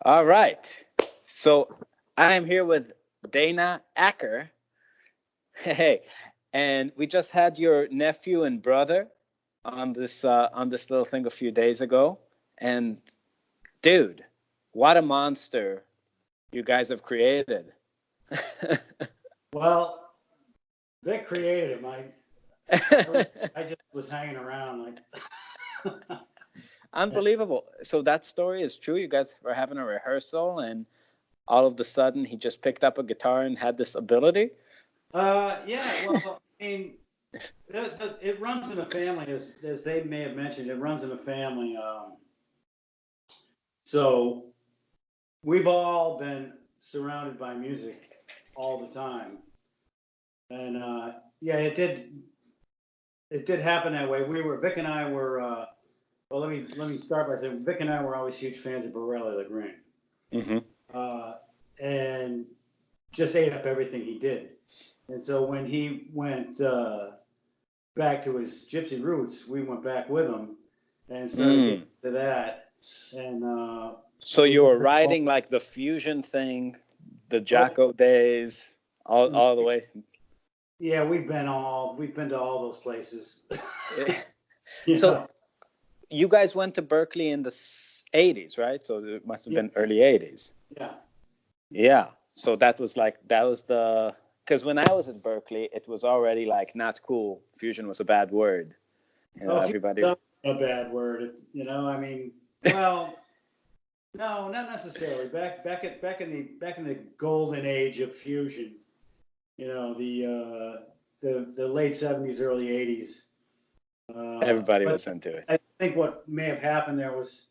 All right. So I am here with Dana Acker. Hey, and we just had your nephew and brother on this little thing a few days ago. And dude, what a monster you guys have created. Well, Vic created him. I just was hanging around like. Unbelievable. So that story is true. You guys were having a rehearsal, and all of a sudden he just picked up a guitar and had this ability. Yeah. Well, I mean, it runs in a family, as they may have mentioned. It runs in a family. So we've all been surrounded by music all the time, and yeah, it did happen that way. Vic and I were. Well, let me start by saying Vic and I were always huge fans of Berklee the Green, Hmm. and just ate up everything he did. And so when he went back to his gypsy roots, we went back with him and started getting to that. And So you were riding like the fusion thing, the Jocko days, all the way. yeah, we've been to all those places. So Yeah, you guys went to Berklee in the 80s, right? So it must have been early 80s. yeah, Yeah. So that was the, because when I was at Berklee, it was already like not cool. Fusion was a bad word. oh, Everybody. fusion's a bad word. I mean, well, no, not necessarily. Back in the golden age of fusion, the late '70s, early '80s. Everybody But was into it. I think what may have happened there was,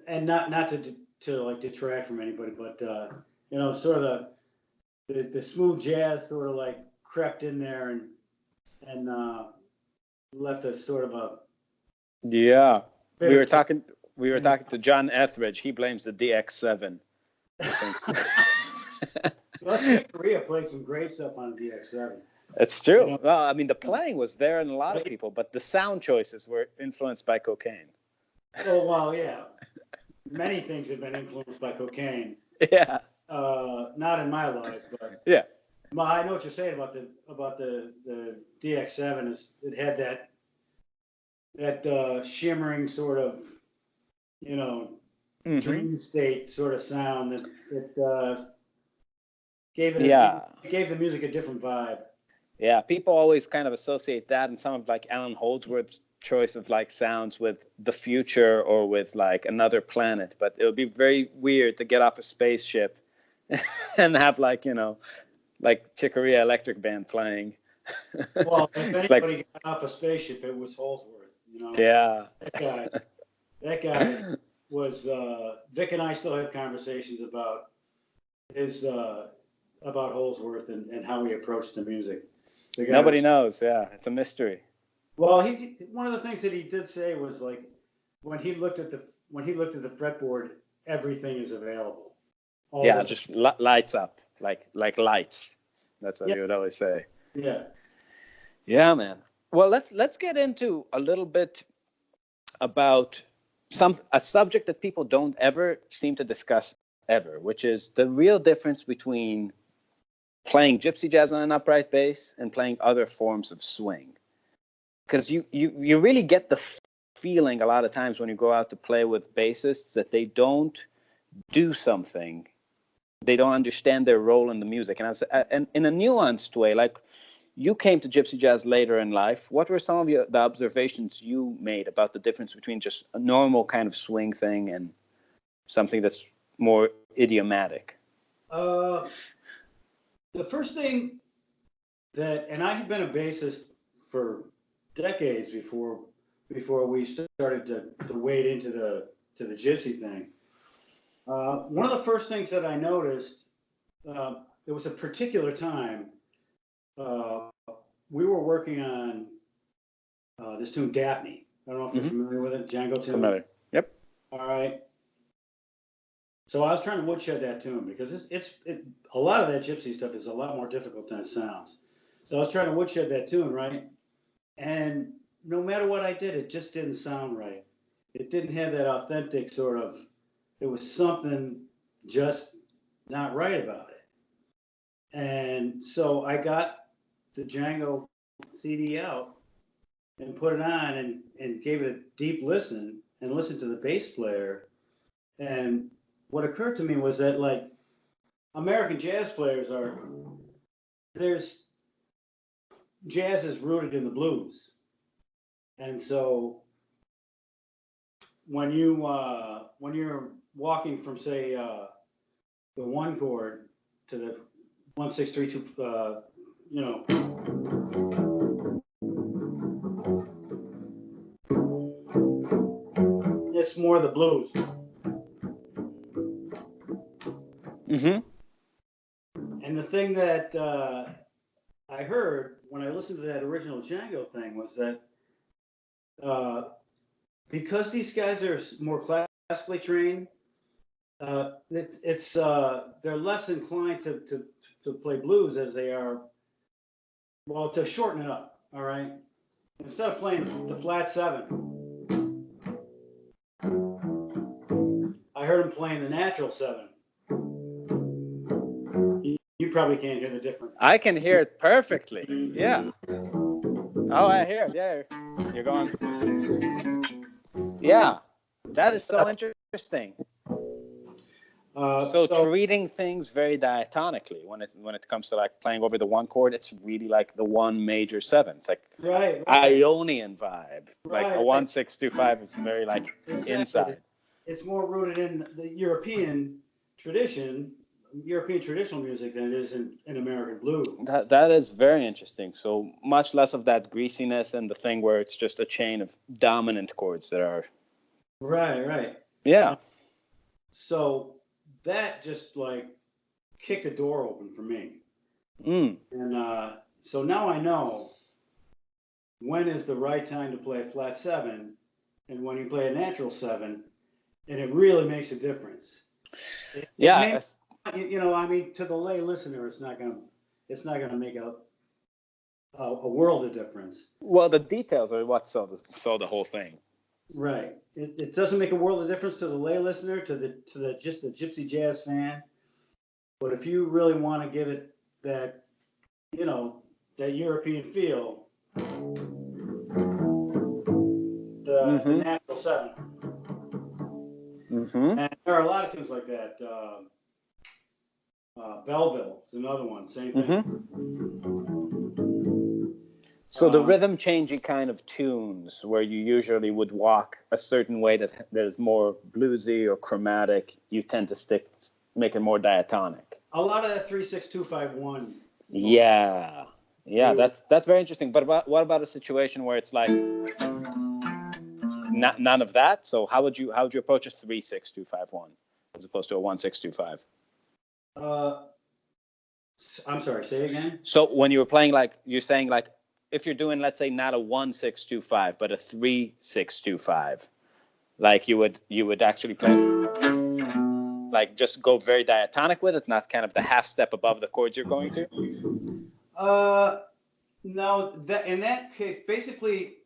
and not to like detract from anybody, but sort of the smooth jazz sort of like crept in there and left us sort of a Yeah. We bitter were taste. talking we were talking to John Etheridge. He blames the DX7. He thinks Well, Chick Corea played some great stuff on DX7. it's You true. know, Well, I mean, the playing was there in a lot of right? people, but the sound choices were influenced by cocaine. Oh well, yeah. Many things have been influenced by cocaine. Yeah. Not in my life, but Yeah. I know what you're saying about the DX7. Is it had that shimmering sort of you know Hmm. dream state sort of sound that gave it Yeah. gave the music a different vibe. Yeah. People always kind of associate that and some of like Alan Holdsworth's choice of like sounds with the future or with like another planet, but it would be very weird to get off a spaceship and have like Chicoria Electric Band playing. Well, if It's like, anybody got off a spaceship, it was Holsworth. yeah. That guy. That guy was. Vic and I still have conversations his about Holsworth and how he approached the music. The guy Nobody was. knows. Yeah, it's a mystery. Well, one of the things that he did say was like when he looked at the fretboard, everything is available. All Yeah, this. just lights up, like lights. That's what Yeah, he would always say. yeah. Yeah, man. Well, let's get into a little bit about a subject that people don't ever seem to discuss ever, which is the real difference between playing gypsy jazz on an upright bass and playing other forms of swing. Because you really get the feeling a lot of times when you go out to play with bassists that they don't do something, they don't understand their role in the music, and in a nuanced way. Like, you came to gypsy jazz later in life. What were some of the observations you made about the difference between just a normal kind of swing thing and something that's more idiomatic? Uh, the first thing and I had been a bassist for decades before we started to wade into the gypsy thing. One of the first things that I noticed, it was a particular time. Uh, we were working on this tune Daphne. I don't know if you're Hmm. familiar with it, Django tune. Familiar. Yep. All right. So I was trying to woodshed that tune because a lot of that gypsy stuff is a lot more difficult than it sounds. So I was trying to woodshed that tune, right? And no matter what I did, it just didn't sound right. it didn't have that authentic sort of. It was something just not right about it. And so I got the Django CD out and put it on and gave it a deep listen and listened to the bass player. And what occurred to me was that, like, American jazz players jazz is rooted in the blues. And so when you're walking from, say, the one chord to the 1 6 3 2, it's more the blues. Mm-hmm. And the thing that I heard when I listened to that original Django thing was that because these guys are more classically trained, they're less inclined to play blues as they are, well, to shorten it up. All right, instead of playing the flat 7, I heard them playing the natural 7. You probably can't hear the difference. I can hear it perfectly. Yeah. Oh, I hear it. Yeah. You're going. Yeah. That is so interesting. So treating things very diatonically when it comes to like playing over the one chord, it's really like the one major 7. It's like right. Ionian vibe. Like a 1 6 2 5 is very like inside. It's more rooted in the European traditional music than it is in American blues. That is very interesting. So much less of that greasiness and the thing where it's just a chain of dominant chords that are. Right. Yeah. So that just like kicked the door open for me. Mm. And so now I know when is the right time to play a flat 7 and when you play a natural 7, and it really makes a difference. Yeah. I mean, to the lay listener, it's not gonna make a world of difference. Well, the details are what sell the whole thing. Right. It doesn't make a world of difference to the lay listener, to the gypsy jazz fan. But if you really want to give it that, that European feel, the natural 7. Mm-hmm. And there are a lot of things like that. Belleville is another one, same thing. Mm-hmm. So the rhythm changing kind of tunes where you usually would walk a certain way that is more bluesy or chromatic, you tend to make it more diatonic. A lot of that 3 6 2 5 1. Yeah, that's very interesting. But what about a situation where it's like none of that? So how would you approach a 3 6 2 5 1 as opposed to a 1 6 2 5? I'm sorry, say it again. So when you were playing, like you're saying, like if you're doing, let's say, not a 1 6 2 5 but a 3 6 2 5, like you would actually play, like just go very diatonic with it, not kind of the half step above the chords you're going to. No, in that case, basically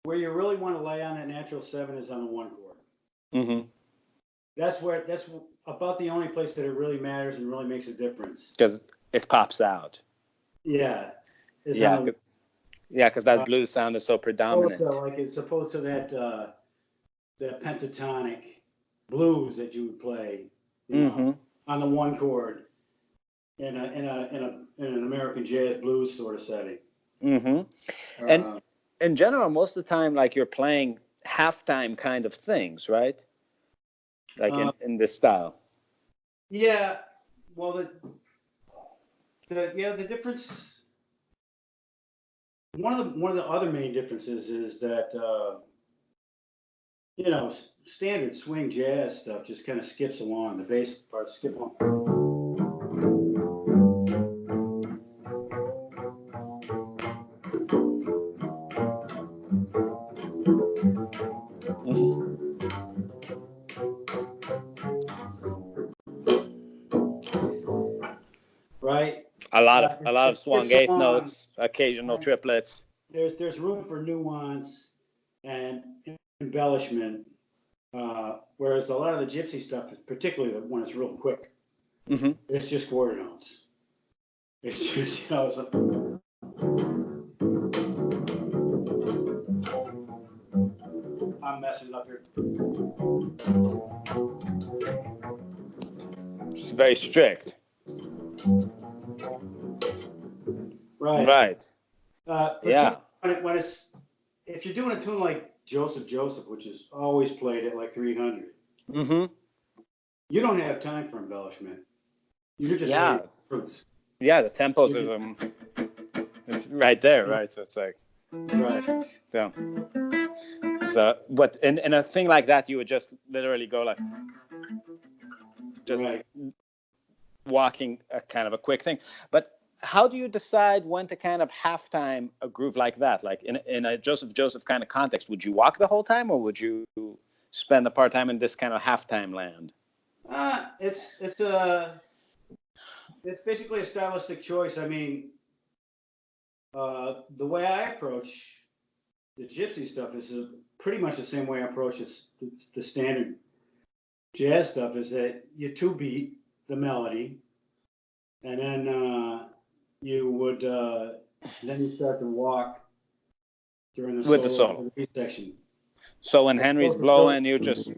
where you really want to lay on that natural 7 is on the 1 chord. Mm-hmm. That's about the only place that it really matters and really makes a difference. Because it pops out. Yeah. Because that blues sound is so predominant. It's opposed to that pentatonic blues that you would play on the 1 chord in an American jazz blues sort of setting. Mm-hmm. And in general, most of the time, like you're playing halftime kind of things, right? Like in this style. Yeah. Well, the difference. One of the other main differences is that standard swing jazz stuff just kind of skips along. The bass parts skip along. Right. A lot of swung eighth notes, occasional triplets. There's room for nuance and embellishment Whereas a lot of the gypsy stuff, particularly when it's real quick, it's just quarter notes. It's just, it's like, I'm messing it up here. It's very strict. Right. Right. Yeah. When it's, if you're doing a tune like Joseph, which is always played at like 300, you don't have time for embellishment. You're just fruits. Yeah, the tempos is it's right there, right? So it's like right. Yeah. So, but in a thing like that, you would just literally go like just walking a kind of a quick thing. But how do you decide when to kind of halftime a groove like that? Like in a Joseph kind of context, would you walk the whole time, or would you spend the part time in this kind of halftime land? It's basically a stylistic choice. I mean, the way I approach the gypsy stuff is pretty much the same way I approach the standard jazz stuff. Is that you two beat the melody, and then you would then you start to walk during the with the solo section. So when Henry's blowing, you just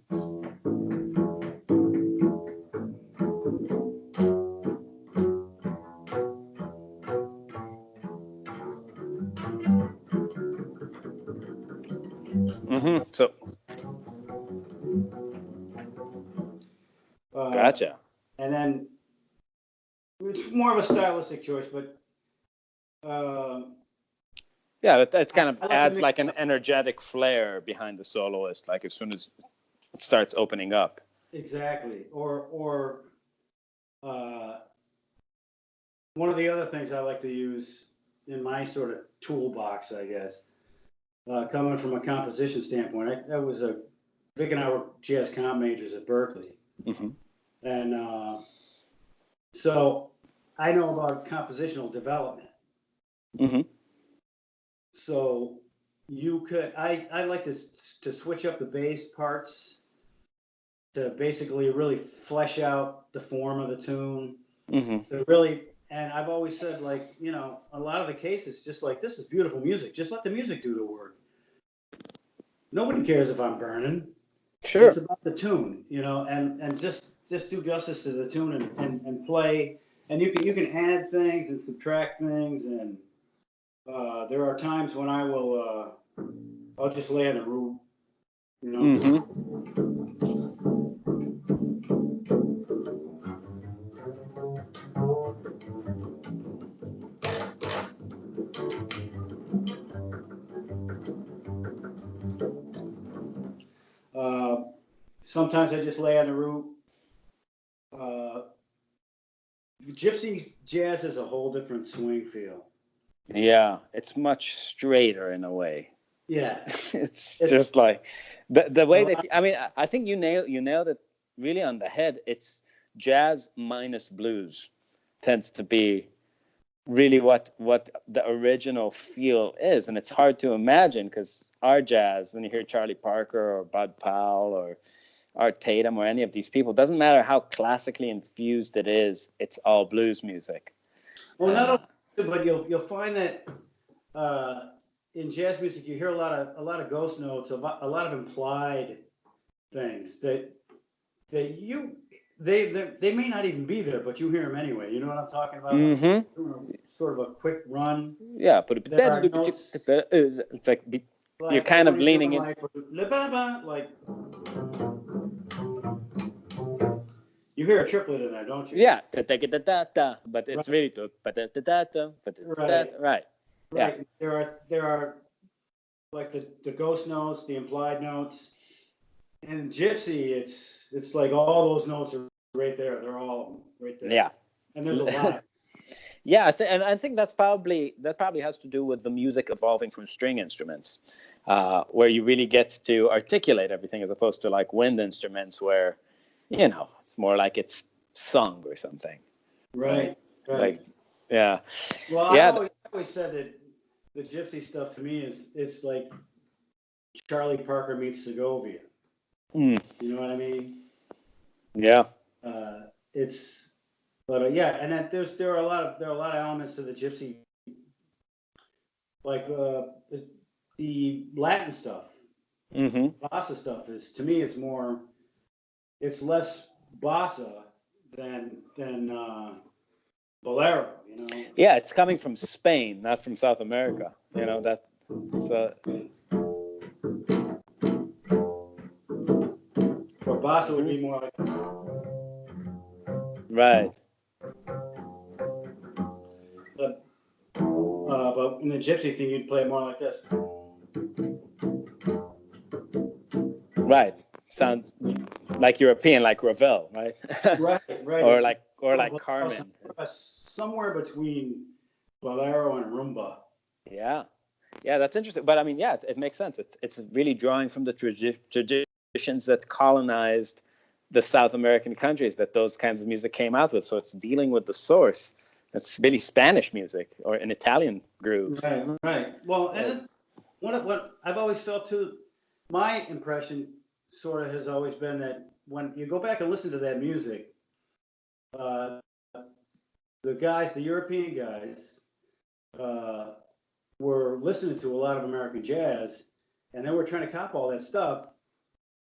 so gotcha. And then it's more of a stylistic choice, but yeah, it kind of adds like an energetic flair behind the soloist, like as soon as it starts opening up. Exactly. Or one of the other things I like to use in my sort of toolbox, I guess, coming from a composition standpoint, I was Vic and I were jazz comp majors at Berklee. And so I know about compositional development. So you could, I like to switch up the bass parts to basically really flesh out the form of the tune. To really, and I've always said, like, you know, a lot of the cases, just like, this is beautiful music. Just let the music do the work. Nobody cares if I'm burning. Sure. It's about the tune, you know, and just do justice to the tune and play. And you can add things and subtract things, and there are times when I'll just lay on the room, you know. Sometimes I just lay on the root. Gypsy jazz is a whole different swing feel. Yeah, it's much straighter in a way. Yeah, it's just like the way they. I mean, I think you nailed it really on the head. It's jazz minus blues tends to be really what the original feel is, and it's hard to imagine because our jazz, when you hear Charlie Parker or Bud Powell or Art Tatum or any of these people, doesn't matter how classically infused it is, it's all blues music. Well, not only, but you'll find that in jazz music you hear a lot of ghost notes, a lot of implied things that they may not even be there, but you hear them anyway. You know what I'm talking about? Like, sort of a quick run. Yeah, but it's like you're kind of leaning in. Like you hear a triplet in there, don't you? Yeah, but it's really right. Yeah. There are like the ghost notes, the implied notes. In Gypsy, it's like all those notes are right there. They're all right there. Yeah. And there's a lot. Yeah, and I think that probably has to do with the music evolving from string instruments, where you really get to articulate everything as opposed to like wind instruments where, you know, it's more like it's sung or something. Right. Like, yeah. Well, yeah. I always said that the Gypsy stuff to me it's like Charlie Parker meets Segovia. Mm. You know what I mean? Yeah. It's, but yeah, and then there are a lot of elements to the gypsy, like the Latin stuff, Hmm. bossa stuff is to me it's more, it's less bossa than bolero, you know. Yeah, it's coming from Spain, not from South America. That. So Or bossa would mhm. be more like, Right. but but in the gypsy thing you'd play it more like this. Right. Sounds like European, like Ravel, right? Right, right. or It's like or more like bolero, Carmen. somewhere between bolero and rumba. Yeah. Yeah, that's interesting. But I mean, yeah, it makes sense. It's really drawing from the traditions that colonized the South American countries that those kinds of music came out with. So it's dealing with the source. It's really Spanish music or in Italian grooves. Right, right. Well, and Uh, it's, what I've always felt too, my impression sort of has always been that when you go back and listen to that music, uh, the European guys, uh, were listening to a lot of American jazz, and they were trying to cop all that stuff,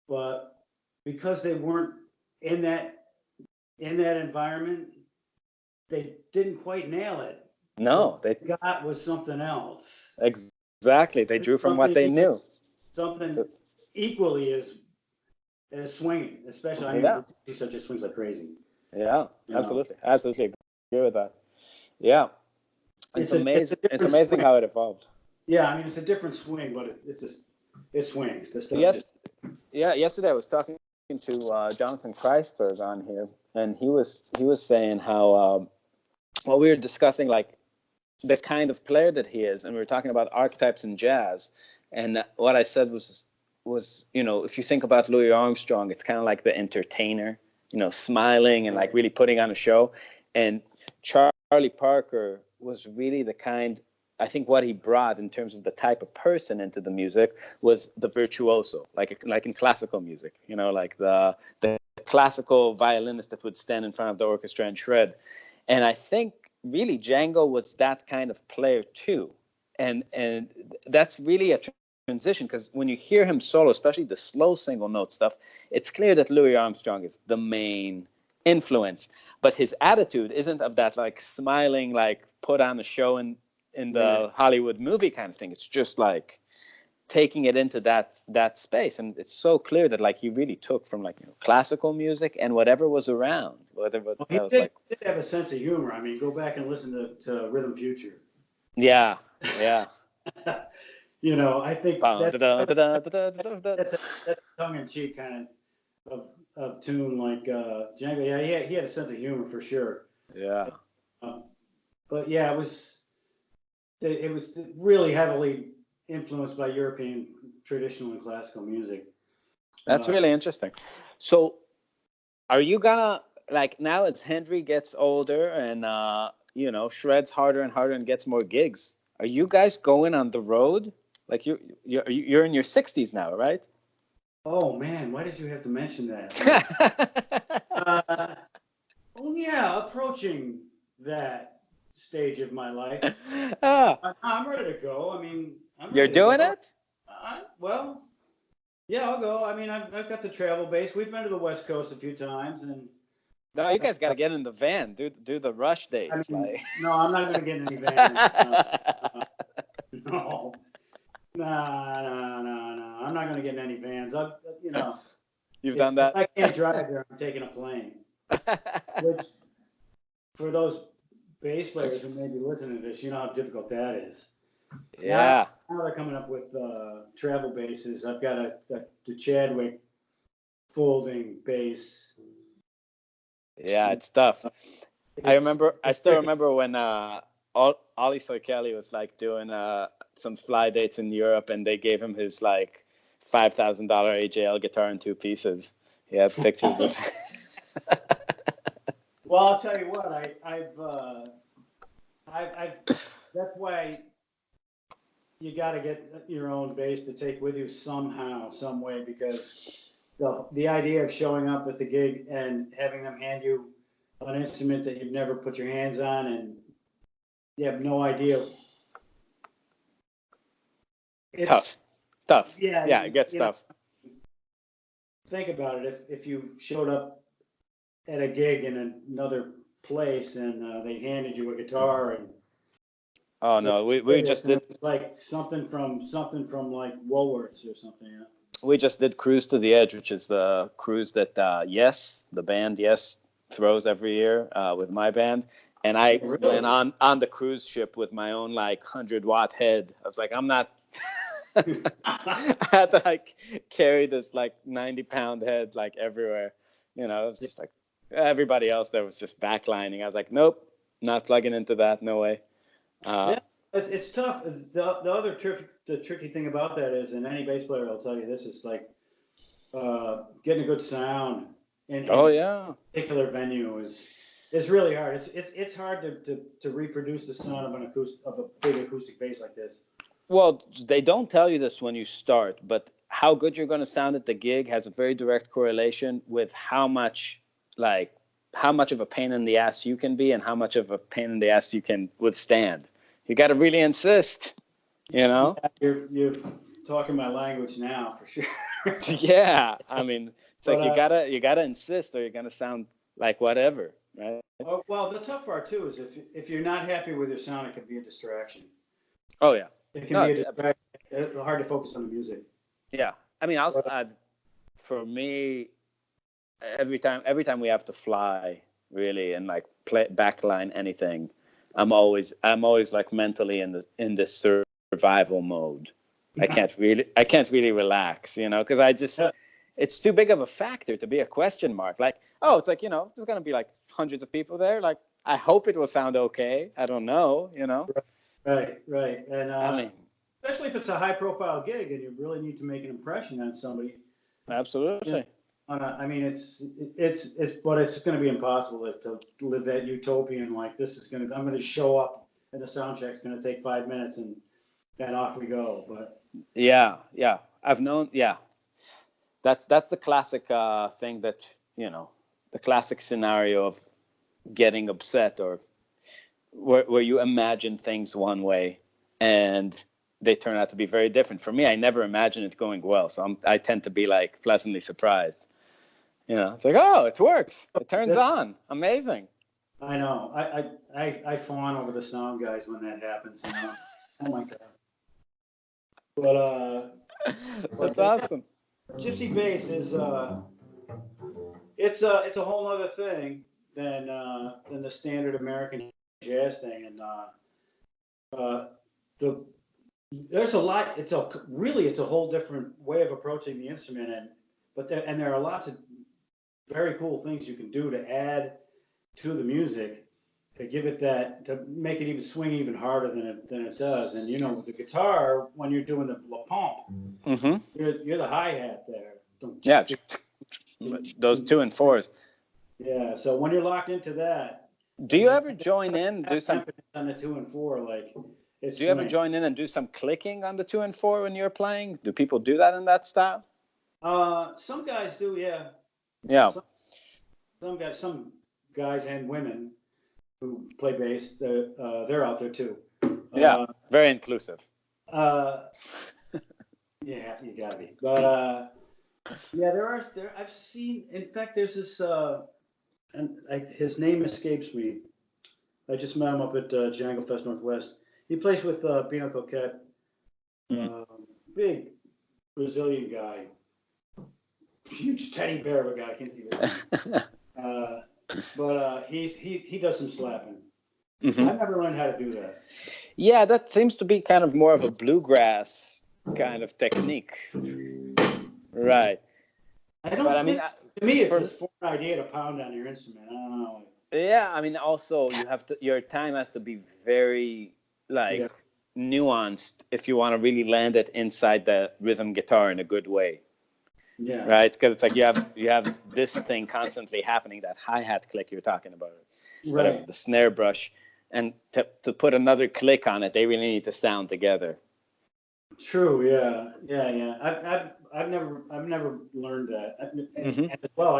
but because they weren't in that environment, they didn't quite nail it. What no, they they got was something else, exactly. They drew from what something they knew. something equally as swinging. Especially, I mean, Yeah. the GC just swings like crazy. Yeah, You know, absolutely. Absolutely agree with that. Yeah. It's it's a amazing. It's different amazing swing. how it evolved. Yeah, I mean, it's a different swing, but it's just it swings. The stuff Yes. just Yeah. Yesterday I was talking to Jonathan Kreisberg on here, and he was saying how well we were discussing like the kind of player that he is, and we were talking about archetypes in jazz. And what I said was if you think about Louis Armstrong, it's kind of like the entertainer, smiling and like really putting on a show. And Charlie Parker was really the kind. I think what he brought in terms of the type of person into the music was the virtuoso, like in classical music, like the classical violinist that would stand in front of the orchestra and shred. And I think really Django was that kind of player too. And that's really a transition because when you hear him solo, especially the slow single note stuff, it's clear that Louis Armstrong is the main influence. But his attitude isn't of that like smiling, like put on a show in right. the Hollywood movie kind of thing. It's just like taking it into that space, and it's so clear that like he really took from like classical music and whatever was around, whether Well, that he was did, like did have a sense of humor. I mean, go back and listen to Rhythm Future. yeah, yeah. I think Bum, da-da, da-da, da-da, da-da. that's a tongue in cheek kind of tune like Django. Yeah, he had a sense of humor for sure. Yeah, Um, but yeah, it was really heavily influenced by European traditional and classical music. that's Uh, really interesting. So are you gonna like now as Henry gets older and shreds harder and harder and gets more gigs? Are you guys going on the road? Like you're in your 60s now, right? oh man, why did you have to mention that? Uh, well, yeah, approaching that stage of my life. ah, I'm ready to go. I mean, I'm you're ready to doing go. it? Well, yeah, I'll go. I mean, I've got the travel base. We've been to the West Coast a few times, and No, you guys got to get in the van. Do the rush I dates, mean, like. no, I'm not going to get in any vans. Uh, no, no. I'm not going to get in any vans. You've If done if that? I can't drive there, I'm taking a plane. Which, for those bass players who may be listening to this, you know how difficult that is. Now, Yeah, now they're coming up with travel bases. I've got the Chadwick folding bass. yeah, it's tough. It's I it's still tricky. remember when Ollie Kelly was like doing some fly dates in Europe, and they gave him his like $5,000 AJL guitar in two pieces. He had pictures of. Well, I'll tell you what, I've that's why you got to get your own bass to take with you somehow, some way, because the idea of showing up at the gig and having them hand you an instrument that you've never put your hands on and you have no idea. It's tough. Yeah, It gets tough. Think about it. If you showed up at a gig in another place and they handed you a guitar and Oh no, we just did like something from like Woolworths or something. Yeah. we just did Cruise to the Edge, which is the cruise that Yes, the band Yes throws every year with my band. And I Really? went on the cruise ship with my own like 100-watt head. I was like, I'm not. I had to like carry this like 90-pound head like everywhere. It was just like everybody else there was just backlining. I was like, nope, not plugging into that. No way. Yeah, it's tough. The other tricky thing about that is, and any bass player will tell you this, is like getting a good sound in Oh a yeah. particular venue is really hard. It's hard to reproduce the sound of a big acoustic bass like this. Well, they don't tell you this when you start, but how good you're going to sound at the gig has a very direct correlation with how much of a pain in the ass you can be and how much of a pain in the ass you can withstand. You got to really insist, Yeah, you're talking my language now for sure. Yeah, I mean, it's like But you gotta insist or you're gonna sound like whatever, right? well, the tough part too is if you're not happy with your sound, it can be a distraction. Oh yeah. It can No, be a distraction. It's hard to focus on the music. yeah. I mean, But, for me, every time we have to fly, really, and like play backline anything, I'm always like mentally in this survival mode. I can't really relax, because yeah, it's too big of a factor to be a question mark. Like, oh, it's like, there's gonna be like hundreds of people there. Like, I hope it will sound okay. I don't know. right. And I mean, especially if it's a high profile gig and you really need to make an impression on somebody. You know, absolutely. I mean, but it's going to be impossible to live that utopian like this is I'm going to show up and the sound check's going to take 5 minutes and then off we go. But Yeah, yeah. I've known. Yeah, that's the classic thing that the classic scenario of getting upset or where you imagine things one way and they turn out to be very different. For me, I never imagine it going well, so I tend to be like pleasantly surprised. It's like, oh, it works. It turns on. Amazing. I know. I fawn over the sound guys when that happens. Oh my god. That's But awesome. gypsy bass is it's a whole other thing than the standard American jazz thing, and the there's a lot. It's a whole different way of approaching the instrument, but there are lots of very cool things you can do to add to the music to make it even swing even harder than it does. And with the guitar, when you're doing the La Pompe, Mm-hmm. you're the hi hat there. Yeah, those 2 and 4s. Yeah. So when you're locked into that, Do you ever join in, do some? on the 2 and 4, like it's Do you ever swing. join in and do some clicking on the 2 and 4 when you're playing? Do people do that in that style? Some guys do, yeah. Yeah. Some guys and women who play bass, they're out there too. Yeah. Very inclusive. Uh, yeah, you gotta be. But yeah, I've seen. In fact, there's this, and his name escapes me. I just met him up at Jangle Fest Northwest. He plays with Pino Coquette, big Brazilian guy, huge teddy bear of a guy. I can't think of but he does some slapping. Mm-hmm. I've never learned how to do that. Yeah, that seems to be kind of more of a bluegrass kind of technique. Right. I don't But I think, mean, to me, it's just a foreign idea to pound on your instrument. I don't know. yeah, I mean, also your time has to be very Yeah. nuanced if you want to really land it inside the rhythm guitar in a good way. Yeah. Right, because it's like you have this thing constantly happening, that hi-hat click you're talking about, whatever, Right. the snare brush, and to put another click on it, they really need to sound together. True. Yeah. Yeah. I've never learned that. Mm-hmm. And as well,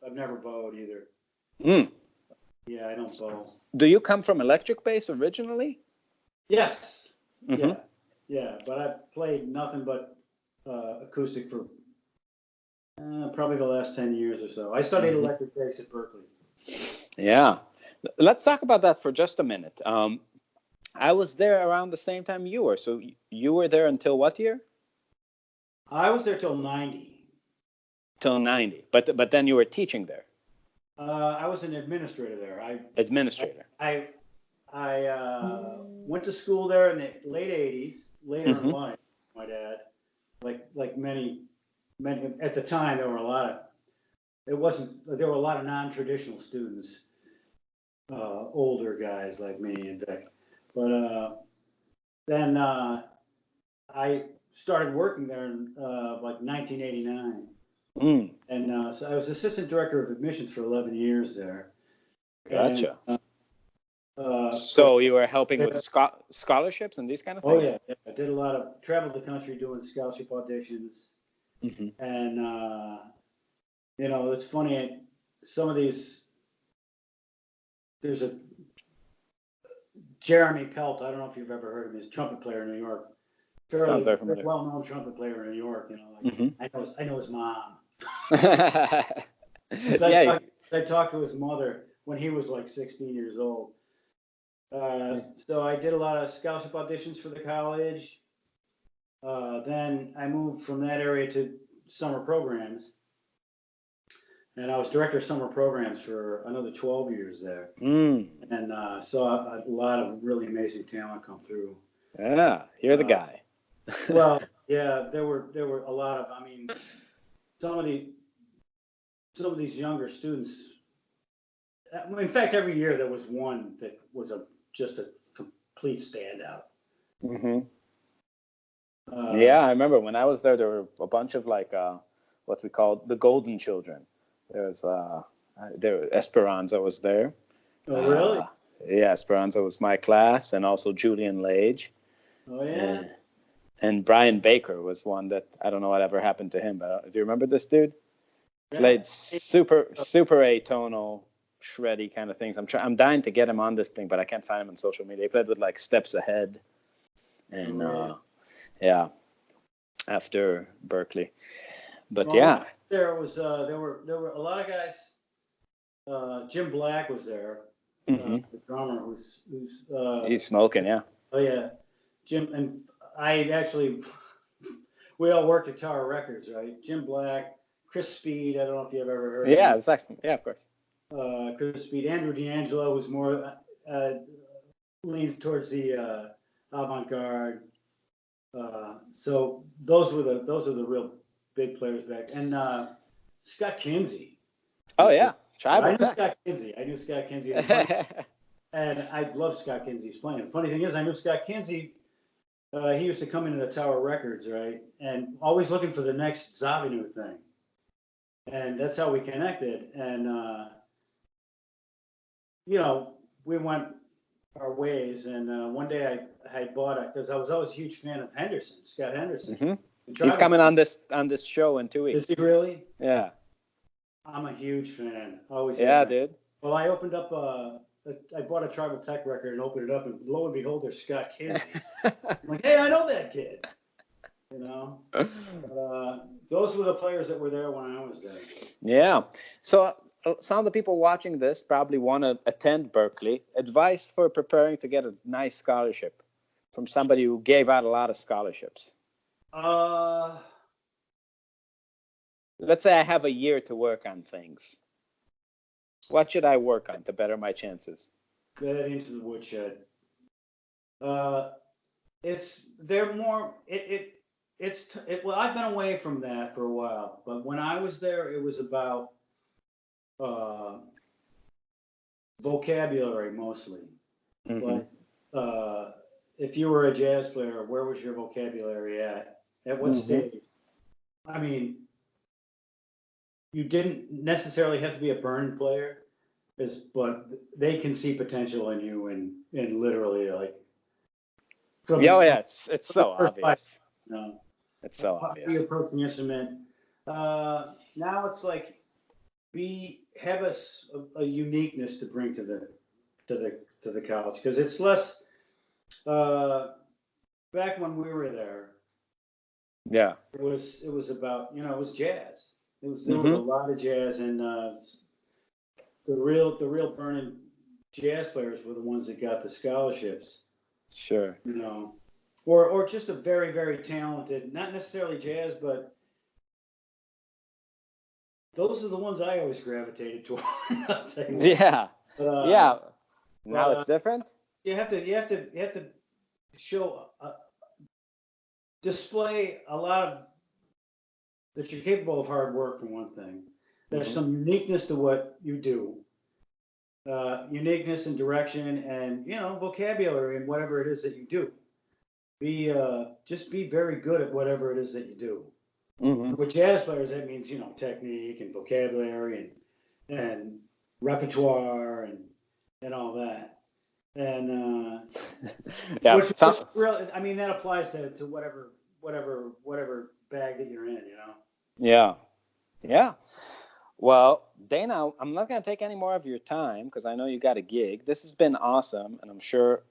I've never bowed either. Mm. Yeah, I don't bow. Do you come from electric bass originally? Yes. Mm-hmm. Yeah. Yeah. But I played nothing but acoustic for probably the last 10 years or so. I studied electric bass at Berklee. Yeah. Let's talk about that for just a minute. I was there around the same time you were. So you were there until what year? I was there till 90. Till 90. But then you were teaching there. I was an administrator there. Administrator. I went to school there in the late 80s, later in life, my dad. Like many at the time, there were a lot of non-traditional students, older guys like me, in fact. But then I started working there in like 1989. Mm. And so I was assistant director of admissions for 11 years there. Gotcha. And, so you were helping with scholarships and these kind of things? Oh yeah. I did a lot of traveled the country doing scholarship auditions. Mm-hmm. And it's funny. Some of these, there's a Jeremy Pelt. I don't know if you've ever heard of him. He's a trumpet player in New York. Sounds very familiar. Well-known trumpet player in New York. I know his mom. I talked to his mother when he was like 16 years old. So I did a lot of scholarship auditions for the college. Then I moved from that area to summer programs. And I was director of summer programs for another 12 years there. Mm. And saw a lot of really amazing talent come through. Yeah, you're the guy. Well, yeah, there were a lot of, I mean, some of these younger students. In fact, every year there was one that was just a complete standout. Mm-hmm. Yeah, I remember when I was there were a bunch of like what we call the golden children. Esperanza was there. Oh, really? Yeah, Esperanza was my class, and also Julian Lage. Oh, yeah. And Brian Baker was one that I don't know what ever happened to him, but do you remember this dude? Yeah. Played super atonal, shreddy kind of things. I'm dying to get him on this thing, but I can't find him on social media. He played with like Steps Ahead, and after Berklee. But yeah, there were a lot of guys. Jim Black was there, the drummer who's he's smoking, yeah. Oh yeah, Jim and we all worked at Tower Records, right? Jim Black, Chris Speed. I don't know if you've ever heard. Yeah, of it's excellent. Yeah, of course. Chris Speed. Andrew D'Angelo was more leans towards the avant-garde. So those are the real big players back. And Scott Kinsey. Oh yeah, I knew Scott Kinsey. And I love Scott Kinsey's playing. The funny thing is, I knew Scott Kinsey. He used to come into the Tower Records, right, and always looking for the next Zavinu thing. And that's how we connected. And we went our ways. And one day I bought it because I was always a huge fan of Scott Henderson. Mm-hmm. He's coming on this show in 2 weeks. Is he really? Yeah. I'm a huge fan. Always. Yeah, dude. Well, I opened up I bought a Tribal Tech record and opened it up, and lo and behold, there's Scott Kinsey. I'm like, hey, I know that kid. Those were the players that were there when I was there. Yeah. So some of the people watching this probably want to attend Berklee. Advice for preparing to get a nice scholarship from somebody who gave out a lot of scholarships. Let's say I have a year to work on things. What should I work on to better my chances? Get into the woodshed. Well, I've been away from that for a while, but when I was there, it was about vocabulary mostly. Mm-hmm. Like, if you were a jazz player, where was your vocabulary at? At what stage? I mean, you didn't necessarily have to be a burn player, but they can see potential in you and literally like. It's so obvious. It's so how obvious. you approach the instrument. Now it's like have a uniqueness to bring to the couch, because it's less. Back when we were there, Yeah. it was about, it was jazz. There was a Mm-hmm. lot of jazz, and the real burning jazz players were the ones that got the scholarships. Sure. Or just a very, very talented, not necessarily jazz, but those are the ones I always gravitated toward. I'll tell you what. Yeah. But, Yeah. Now it's different. You have to show display a lot of that you're capable of hard work, for one thing. There's some uniqueness to what you do, uniqueness and direction, and vocabulary and whatever it is that you do. Just be very good at whatever it is that you do. Mm-hmm. With jazz players, that means technique and vocabulary and repertoire and all that. And Yeah. which really, I mean, that applies to whatever bag that you're in. Yeah. Yeah. Well, Dana, I'm not going to take any more of your time because I know you got a gig. This has been awesome, and I'm sure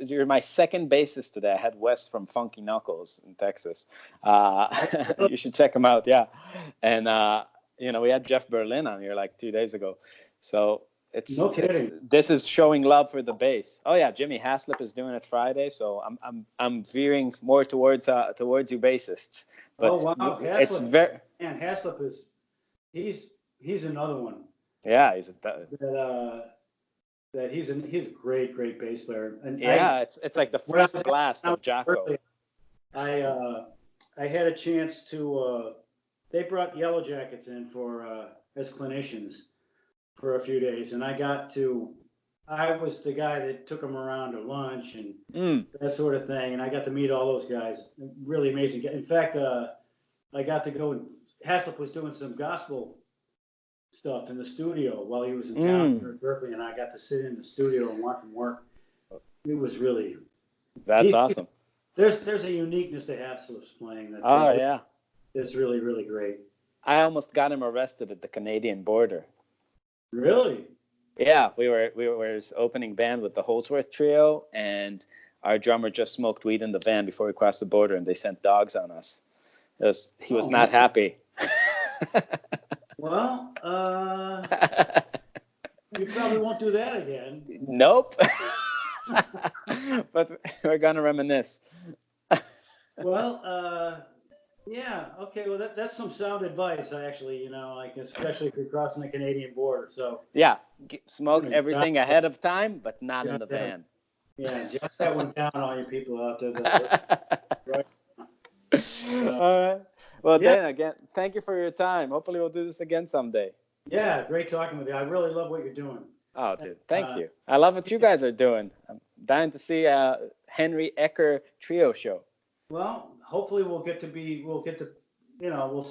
you're my second bassist today. I had Wes from Funky Knuckles in Texas. You should check him out, yeah. And we had Jeff Berlin on here like 2 days ago. So No kidding. this is showing love for the bass. Oh yeah, Jimmy Haslip is doing it Friday, so I'm veering more towards you bassists. But oh wow, Haslip, it's very. And Haslip is he's another one. Yeah, that he's a great bass player. And yeah, it's like the first blast of Jocko. I had a chance to they brought Yellow Jackets in for as clinicians for a few days, and I was the guy that took them around to lunch and that sort of thing, and I got to meet all those guys. Really amazing. In fact, I got to go, and Haslip was doing some gospel stuff in the studio while he was in town here in Berklee, and I got to sit in the studio and watch him work. It was really awesome. There's a uniqueness to Haslip's playing that's really, really great. I almost got him arrested at the Canadian border. Really? Yeah, we were his opening band with the Holdsworth Trio, and our drummer just smoked weed in the van before we crossed the border, and they sent dogs on us. He was not happy. Well, you probably won't do that again. Nope. But we're gonna reminisce. Well, yeah, okay. Well, that's some sound advice, actually. Like especially if you're crossing the Canadian border. So yeah, smoke everything ahead of time, but not in the van. Yeah, jot that one down, all you people out there. Right. All right. Well, Dan, again, thank you for your time. Hopefully, we'll do this again someday. Yeah, great talking with you. I really love what you're doing. Oh, dude, thank you. I love what you guys are doing. I'm dying to see Henry Acker Trio show. Well, hopefully we'll see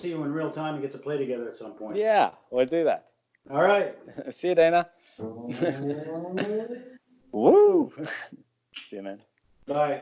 you in real time and get to play together at some point. Yeah, we'll do that. All right. See you, Dana. Woo. See you, man. Bye.